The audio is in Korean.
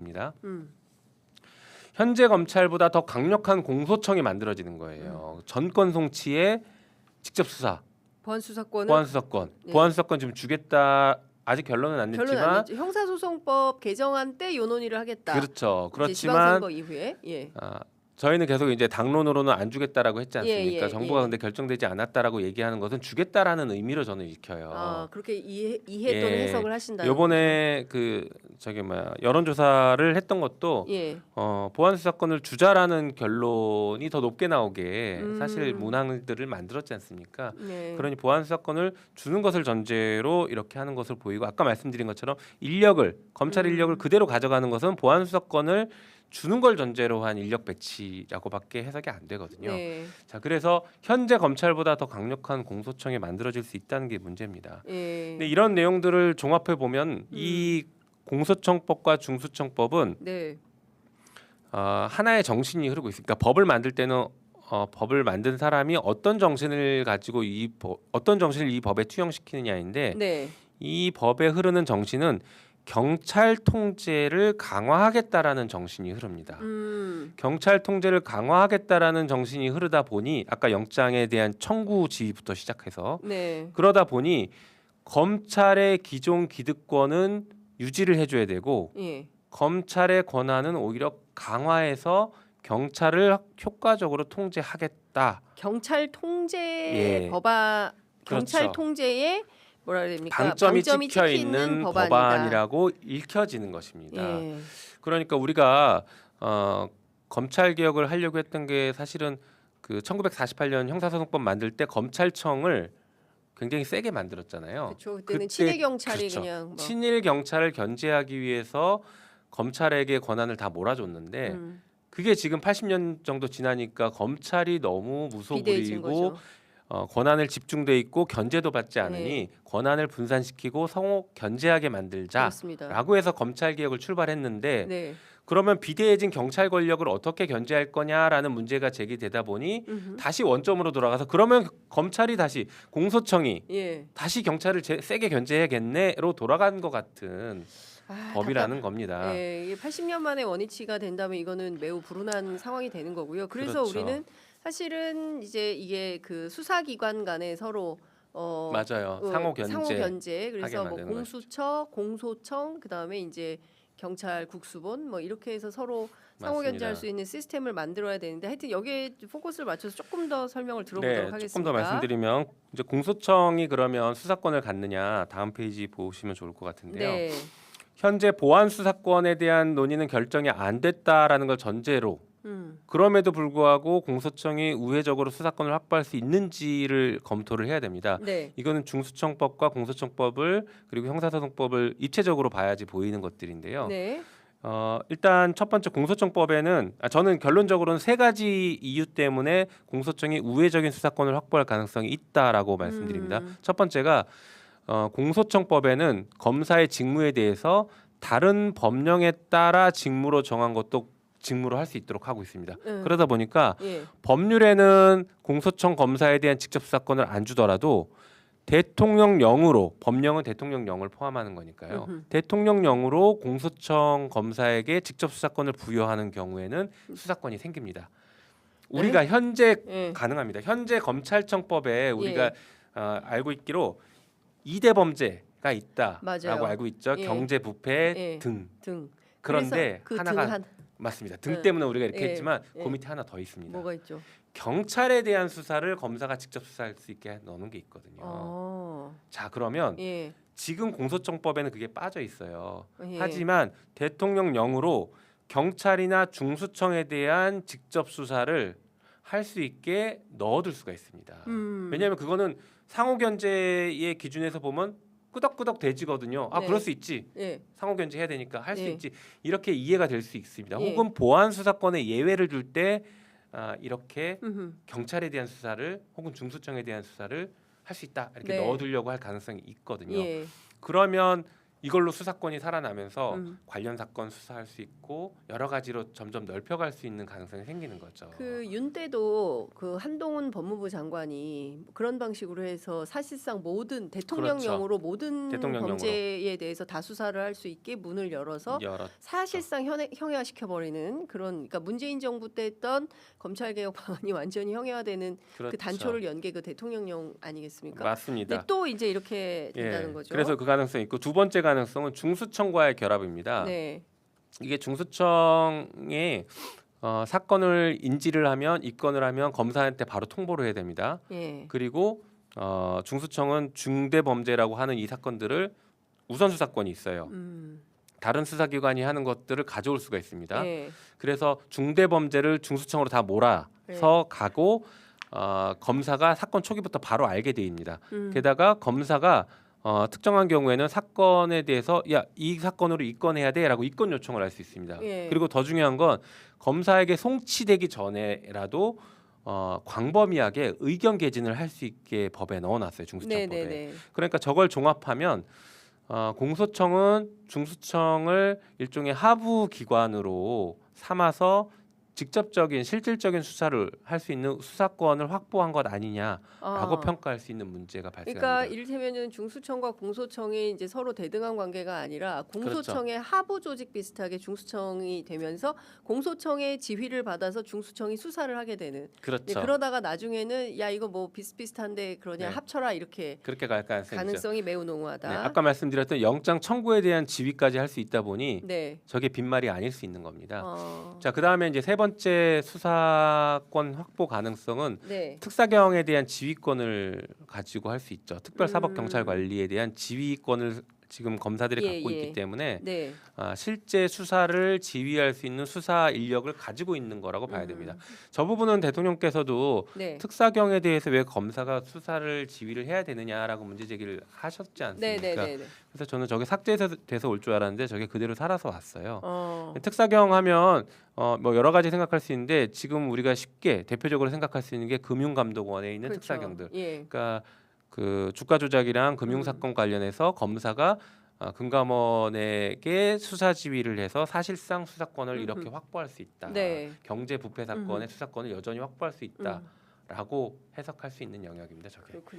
있습니다. 현재 검찰보다 더 강력한 공소청이 만들어지는 거예요. 전권 송치에 직접 수사. 보안 수사권. 네. 보안 수사권 지금 주겠다. 아직 결론은 안 결론 안 냈지만 냈죠. 형사소송법 개정안 때 요 논의를 하겠다. 그렇죠. 이제 그렇지만 지방선거 이후에 저희는 계속 이제 당론으로는 안 주겠다라고 했지 않습니까? 정부가 예. 근데 결정되지 않았다라고 얘기하는 것은 주겠다라는 의미로 저는 읽혀요. 아 그렇게 이해 또는 해석을 하신다. 요번에 여론조사를 했던 것도 보안 수사권을 주자라는 결론이 더 높게 나오게 사실 문항들을 만들었지 않습니까? 네. 그러니 보안 수사권을 주는 것을 전제로 이렇게 하는 것을 보이고 아까 말씀드린 것처럼 검찰 인력을 그대로 가져가는 것은 보안 수사권을 주는 걸 전제로 한 인력 배치라고밖에 해석이 안 되거든요. 네. 자, 그래서 현재 검찰보다 더 강력한 공소청이 만들어질 수 있다는 게 문제입니다. 근데 이런 내용들을 종합해 보면 이 공소청법과 중수청법은 하나의 정신이 흐르고 있습니다. 그러니까 법을 만들 때는 법을 만든 사람이 어떤 정신을 가지고 어떤 정신을 이 법에 투영시키느냐인데 이 법에 흐르는 정신은 경찰 통제를 강화하겠다라는 정신이 흐릅니다. 경찰 통제를 강화하겠다라는 정신이 흐르다 보니 아까 영장에 대한 청구 지휘부터 시작해서 그러다 보니 검찰의 기존 기득권은 유지를 해줘야 되고 검찰의 권한은 오히려 강화해서 경찰을 효과적으로 통제하겠다. 경찰 통제 경찰 통제에 뭐라 해야 됩니까? 방점이 찍혀 있는 법안이라고 읽혀지는 것입니다. 그러니까 우리가 검찰 개혁을 하려고 했던 게 사실은 그 1948년 형사소송법 만들 때 검찰청을 굉장히 세게 만들었잖아요. 그렇죠. 그때는 친일 경찰이 그냥 친일 경찰을 견제하기 위해서 검찰에게 권한을 다 몰아줬는데 그게 지금 80년 정도 지나니까 검찰이 너무 무소불위고 권한을 집중돼 있고 견제도 받지 않으니 권한을 분산시키고 성호 견제하게 만들자라고 해서 검찰 개혁을 출발했는데 그러면 비대해진 경찰 권력을 어떻게 견제할 거냐라는 문제가 제기되다 보니 다시 원점으로 돌아가서 그러면 검찰이 다시 공소청이 다시 경찰을 세게 견제해야겠네로 돌아간 것 같은 법이라는 겁니다. 이게 80년 만에 원위치가 된다면 이거는 매우 불운한 상황이 되는 거고요. 그래서 우리는 사실은 이제 이게 그 수사기관 간에 서로 맞아요. 상호 견제. 그래서 뭐 공수처, 공소청, 그다음에 이제 경찰 국수본 뭐 이렇게 해서 서로 상호 견제할 수 있는 시스템을 만들어야 되는데 하여튼 여기에 포커스를 맞춰서 조금 더 설명을 들어보도록 하겠습니다. 조금 더 말씀드리면 이제 공소청이 그러면 수사권을 갖느냐 다음 페이지 보시면 좋을 것 같은데요. 현재 보안 수사권에 대한 논의는 결정이 안 됐다라는 걸 전제로 그럼에도 불구하고 공소청이 우회적으로 수사권을 확보할 수 있는지를 검토를 해야 됩니다. 이거는 중수청법과 공소청법을 그리고 형사소송법을 입체적으로 봐야지 보이는 것들인데요. 일단 첫 번째 공소청법에는 저는 결론적으로는 세 가지 이유 때문에 공소청이 우회적인 수사권을 확보할 가능성이 있다라고 말씀드립니다. 첫 번째가 공소청법에는 검사의 직무에 대해서 다른 법령에 따라 직무로 정한 것도 직무로 할 수 있도록 하고 있습니다. 그러다 보니까 법률에는 공소청 검사에 대한 직접 수사권을 안 주더라도 대통령령으로 법령은 대통령령을 포함하는 거니까요. 대통령령으로 공소청 검사에게 직접 수사권을 부여하는 경우에는 수사권이 생깁니다. 우리가 현재 가능합니다. 현재 검찰청법에 우리가 알고 있기로 2대 범죄가 있다라고 알고 있죠. 경제 부패 등. 그런데 하나가 맞습니다. 등 때문에 우리가 이렇게 했지만 그 밑에 하나 더 있습니다. 뭐가 있죠? 경찰에 대한 수사를 검사가 직접 수사할 수 있게 넣는 게 있거든요. 자, 그러면 지금 공소청법에는 그게 빠져 있어요. 하지만 대통령령으로 경찰이나 중수청에 대한 직접 수사를 할 수 있게 넣어둘 수가 있습니다. 왜냐하면 그거는 상호 견제의 기준에서 보면 끄덕끄덕 돼지거든요. 그럴 수 있지. 상호 견제해야 되니까 할 수 있지. 이렇게 이해가 될 수 있습니다. 혹은 보안 수사권에 예외를 줄 때 이렇게 경찰에 대한 수사를 혹은 중수청에 대한 수사를 할 수 있다. 이렇게 넣어두려고 할 가능성이 있거든요. 그러면 이걸로 수사권이 살아나면서 음. 관련 사건 수사할 수 있고 여러 가지로 점점 넓혀갈 수 있는 가능성이 생기는 거죠. 그 윤 때도 그 한동훈 법무부 장관이 그런 방식으로 해서 사실상 모든 대통령령으로 모든 대통령령으로. 범죄에 대해서 다 수사를 할 수 있게 문을 열어서 사실상 형해화시켜 버리는 그런 그러니까 문재인 정부 때 했던 검찰 개혁 방안이 완전히 형해화되는 그렇죠. 그 단초를 연 게 그 대통령령 아니겠습니까? 맞습니다. 근데 또 이제 이렇게 된다는 예, 거죠. 그래서 그 가능성이 있고 두 번째 가능성은 중수청과의 결합입니다. 네. 이게 중수청이 사건을 인지를 하면 입건을 하면 검사한테 바로 통보를 해야 됩니다. 예. 그리고 중수청은 중대범죄라고 하는 이 사건들을 우선 수사권이 있어요. 다른 수사기관이 하는 것들을 가져올 수가 있습니다. 예. 그래서 중대범죄를 중수청으로 다 몰아서 가고 검사가 사건 초기부터 바로 알게 됩니다. 게다가 검사가 특정한 경우에는 사건에 대해서 이 사건으로 입건해야 돼라고 입건 요청을 할 수 있습니다. 예. 그리고 더 중요한 건 검사에게 송치되기 전에라도 광범위하게 의견 개진을 할 수 있게 법에 넣어놨어요. 중수청법에. 네네네. 그러니까 저걸 종합하면 공소청은 중수청을 일종의 하부 기관으로 삼아서 직접적인 실질적인 수사를 할 수 있는 수사권을 확보한 것 아니냐라고 평가할 수 있는 문제가 발생합니다. 그러니까 이를테면은 중수청과 공소청이 이제 서로 대등한 관계가 아니라 공소청의 그렇죠. 하부 조직 비슷하게 중수청이 되면서 공소청의 지휘를 받아서 중수청이 수사를 하게 되는. 그렇죠. 그러다가 나중에는 야 이거 뭐 비슷비슷한데 그러냐 네. 합쳐라 이렇게 그렇게 갈 가능성이 매우 농후하다. 네, 아까 말씀드렸던 영장 청구에 대한 지휘까지 할 수 있다 보니 네. 저게 빈말이 아닐 수 있는 겁니다. 자, 그 그다음에 이제 세 번째 수사권 확보 가능성은 네. 특사경에 대한 지휘권을 가지고 할 수 있죠. 특별사법경찰관리에 대한 지휘권을 지금 검사들이 갖고 있기 때문에 네. 실제 수사를 지휘할 수 있는 수사 인력을 가지고 있는 거라고 봐야 됩니다. 저 부분은 대통령께서도 네. 특사경에 대해서 왜 검사가 수사를 지휘를 해야 되느냐라고 문제 제기를 하셨지 않습니까? 네네네. 그래서 저는 저게 삭제돼서 올 줄 알았는데 저게 그대로 살아서 왔어요. 네. 특사경 하면 뭐 여러 가지 생각할 수 있는데 지금 우리가 쉽게 대표적으로 생각할 수 있는 게 금융감독원에 있는 그렇죠. 특사경들. 예. 그러니까 그 주가 조작이랑 금융 사건 관련해서 검사가 금감원에게 수사 지휘를 해서 사실상 수사권을 이렇게 확보할 수 있다. 네. 경제 부패 사건의 수사권을 여전히 확보할 수 있다라고 해석할 수 있는 영역입니다. 저게. 그렇군요.